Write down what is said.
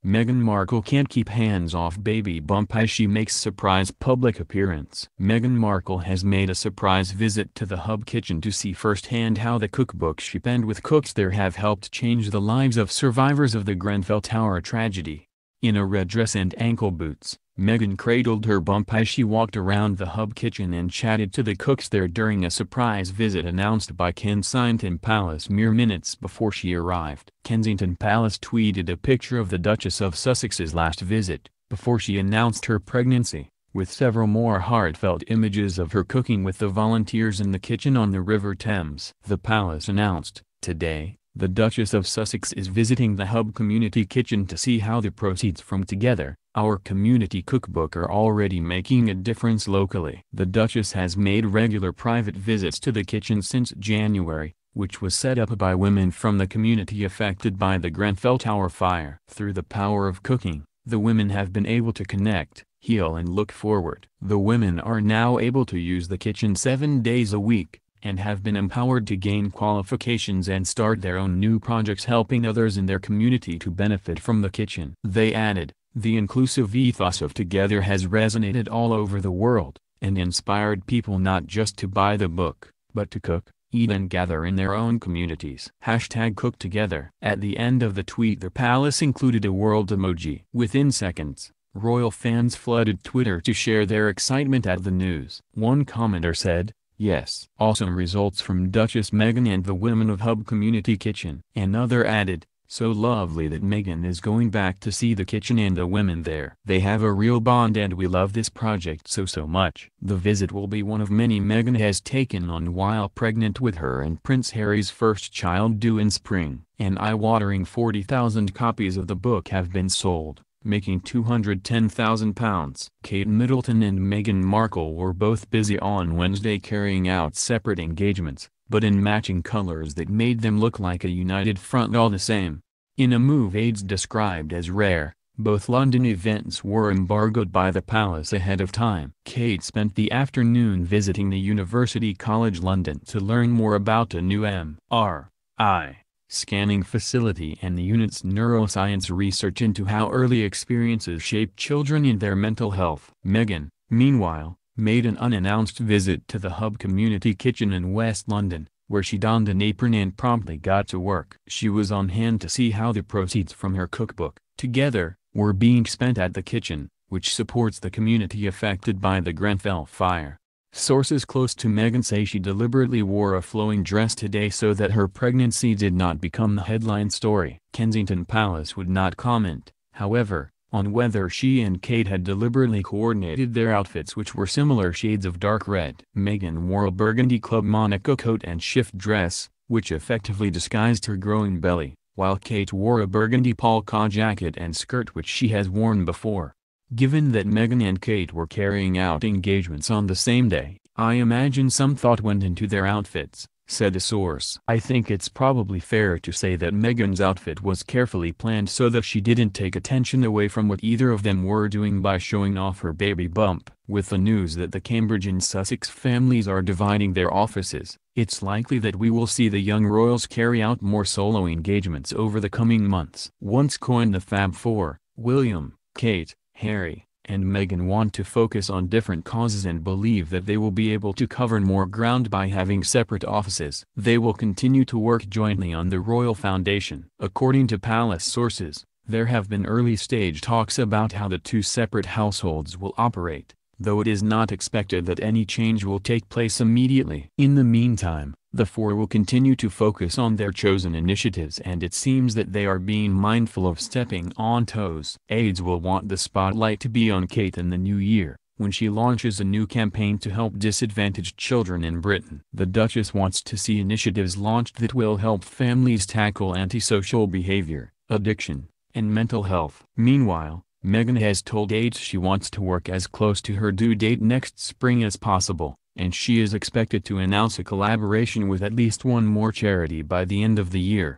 Meghan Markle can't keep hands off baby bump as she makes surprise public appearance. Meghan Markle has made a surprise visit to the Hub Kitchen to see firsthand how the cookbooks she penned with cooks there have helped change the lives of survivors of the Grenfell Tower tragedy. In a red dress and ankle boots, Meghan cradled her bump as she walked around the Hub Kitchen and chatted to the cooks there during a surprise visit announced by Kensington Palace mere minutes before she arrived. Kensington Palace tweeted a picture of the Duchess of Sussex's last visit, before she announced her pregnancy, with several more heartfelt images of her cooking with the volunteers in the kitchen on the River Thames. The palace announced, today, the Duchess of Sussex is visiting the Hub Community Kitchen to see how the proceeds from Together, our community cookbook are already making a difference locally. The Duchess has made regular private visits to the kitchen since January, which was set up by women from the community affected by the Grenfell Tower fire. Through the power of cooking, the women have been able to connect, heal and look forward. The women are now able to use the kitchen 7 days a week, and have been empowered to gain qualifications and start their own new projects helping others in their community to benefit from the kitchen. They added, the inclusive ethos of Together has resonated all over the world, and inspired people not just to buy the book, but to cook, eat and gather in their own communities. #CookTogether. At the end of the tweet the palace included a world emoji. Within seconds, royal fans flooded Twitter to share their excitement at the news. One commenter said, "Yes, awesome results from Duchess Meghan and the women of Hub Community Kitchen." Another added, "So lovely that Meghan is going back to see the kitchen and the women there. They have a real bond and we love this project so much." The visit will be one of many Meghan has taken on while pregnant with her and Prince Harry's first child due in spring. An eye-watering 40,000 copies of the book have been sold, making £210,000. Kate Middleton and Meghan Markle were both busy on Wednesday carrying out separate engagements, but in matching colors that made them look like a united front all the same. In a move aides described as rare, both London events were embargoed by the palace ahead of time. Kate spent the afternoon visiting the University College London to learn more about a new MRI scanning facility and the unit's neuroscience research into how early experiences shape children in their mental health. Meghan, meanwhile, made an unannounced visit to the Hub Community Kitchen in West London, where she donned an apron and promptly got to work. She was on hand to see how the proceeds from her cookbook, Together, were being spent at the kitchen, which supports the community affected by the Grenfell fire. Sources close to Meghan say she deliberately wore a flowing dress today so that her pregnancy did not become the headline story. Kensington Palace would not comment, however, on whether she and Kate had deliberately coordinated their outfits, which were similar shades of dark red. Meghan wore a burgundy Club Monaco coat and shift dress, which effectively disguised her growing belly, while Kate wore a burgundy polka jacket and skirt which she has worn before. Given that Meghan and Kate were carrying out engagements on the same day, I imagine some thought went into their outfits, said a source. I think it's probably fair to say that Meghan's outfit was carefully planned so that she didn't take attention away from what either of them were doing by showing off her baby bump. With the news that the Cambridge and Sussex families are dividing their offices, it's likely that we will see the young royals carry out more solo engagements over the coming months. Once coined the Fab Four, William, Kate, Harry, and Meghan want to focus on different causes and believe that they will be able to cover more ground by having separate offices. They will continue to work jointly on the Royal Foundation. According to palace sources, there have been early-stage talks about how the two separate households will operate, though it is not expected that any change will take place immediately. In the meantime, the four will continue to focus on their chosen initiatives, and it seems that they are being mindful of stepping on toes. Aides will want the spotlight to be on Kate in the new year, when she launches a new campaign to help disadvantaged children in Britain. The Duchess wants to see initiatives launched that will help families tackle antisocial behavior, addiction, and mental health. Meanwhile, Meghan has told aides she wants to work as close to her due date next spring as possible, and she is expected to announce a collaboration with at least one more charity by the end of the year.